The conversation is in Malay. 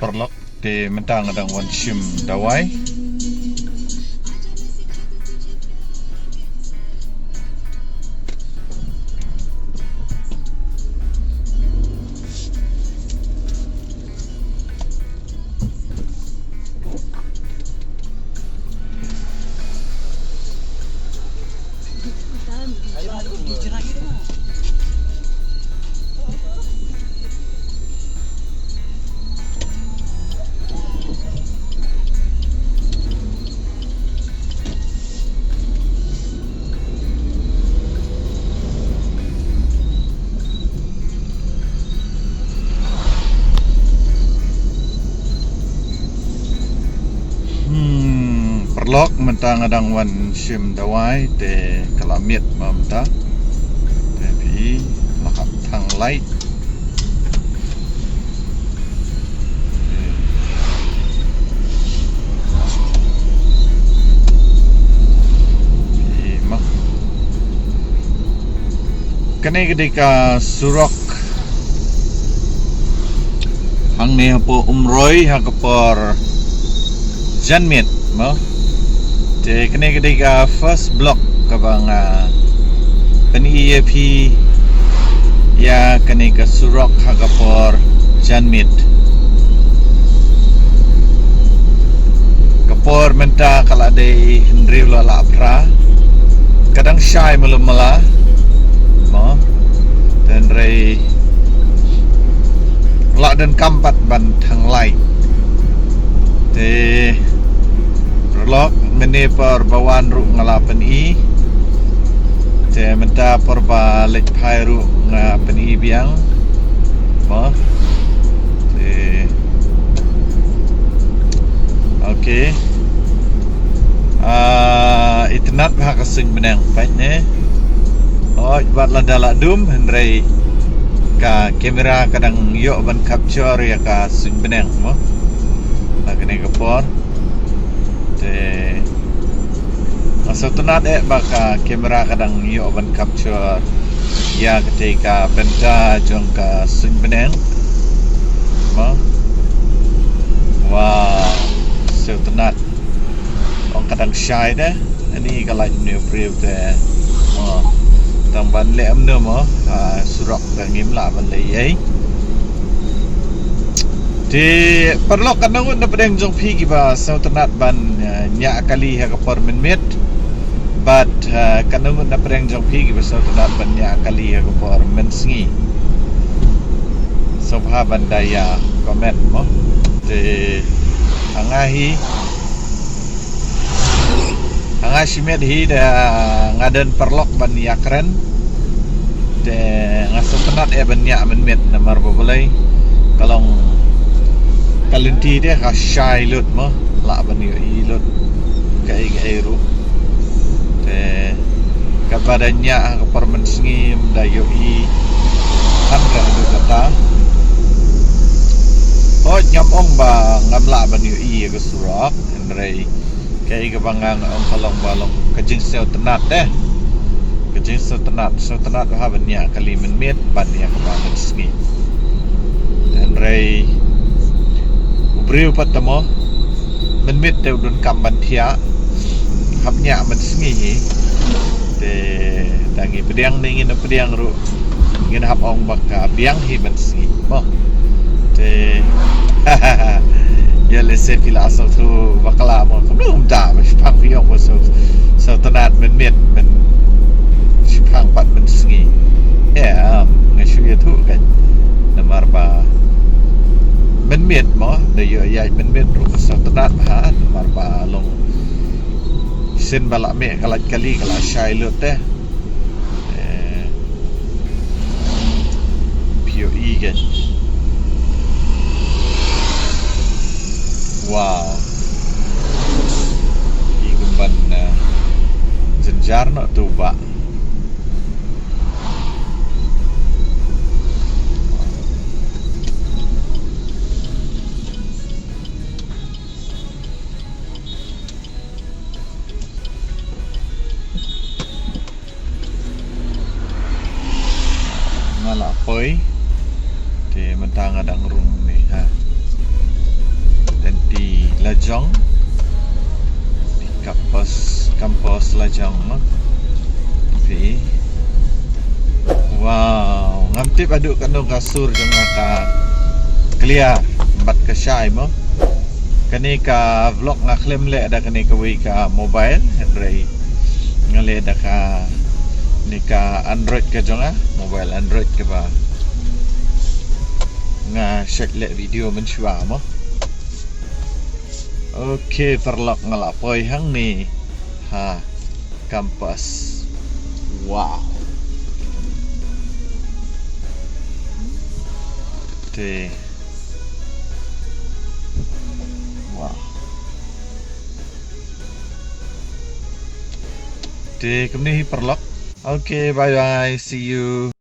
perlok di mentang adang wan shim dawai. Perlok mentang adang wan shim dawai te kalamit mamta tapi lakap thang light mah kene ketika surok hang ni hapo umroi hakapor janmit mah te kene ketika first block kabang pen EAP ya kene ke surok hakapor janmit kapor menta kala de hendri la pra kadang syai mala mo dan rei la dan kampat ban thang lai te perlok mene per bawan ru ngalapan i te menta per ba lek phai ru ngapan i biang mo te okay itnat bah kasing benang pai ne buat ladala dum hendrai ka kamera kadang yo ban capture ya ka sing benang mo kene kapor te masa tunat baka kamera kadang yo ban capture ya ketika benta jong ka sing benang mo wow so tunat orang kadang shy deh ini kalau new preview deh mo tang ban le amno mo surok ngim la ban le yai di perlok kadang na pedeng jong pi giba so tunat ban nya kali ha kapor minit but kadang na pedeng jong pi giba so tunat ban nya kali ha kapor mensingi so bha ban daya comment mo di angahi simet hi da ngaden perlok ban ya keren de ngaso penat ban ya menmet namar boleh kalau kalenti dia ka syai lut mo la ban yo i lut kai ru de kapadanya ka permen sngim da yo i kan ka du kata nyam ong ba ngamla ban yo i ka surak ndrei kai ka bangang ong kalong balong kajing sel tenat deh kajing sel tenat ha ban ya kali menmet ban ya ka ban sngi dan rei ubriu patamo menmet te udun kam ban thia habnya man sngi te tangi pediang ni ngin pediang ru ngin hap ong baka biang hi ban sngi mo te ya lese pila asal tu bakala mo belum dah pang piong mo so tenat menmet men pang pat men sngi ya ngasu ya tu kan namar ba menmet mo de yo ya menmet ru so tenat ha namar ba long sin balak me kalat kali kala syai lut teh pio i kan wow igumban jenjar no tuba ngala poi di mentang adang rung ni ha di Lajong, di kampus Lajong no. Tapi wow, ngamtip aduk kanu kasur jangan ka clear bat ka syai mo. Kani ka vlog nga claim le ada kani ka wi ka mobile hendrai ngale ada ka ni ka Android ka jonga mobile Android ka ba nga check le video men shwa mo. Okay, perlok ngalapoy hang ni ha kampus. Wow. Te wow. Te kemni perlok. Okay, bye bye. See you.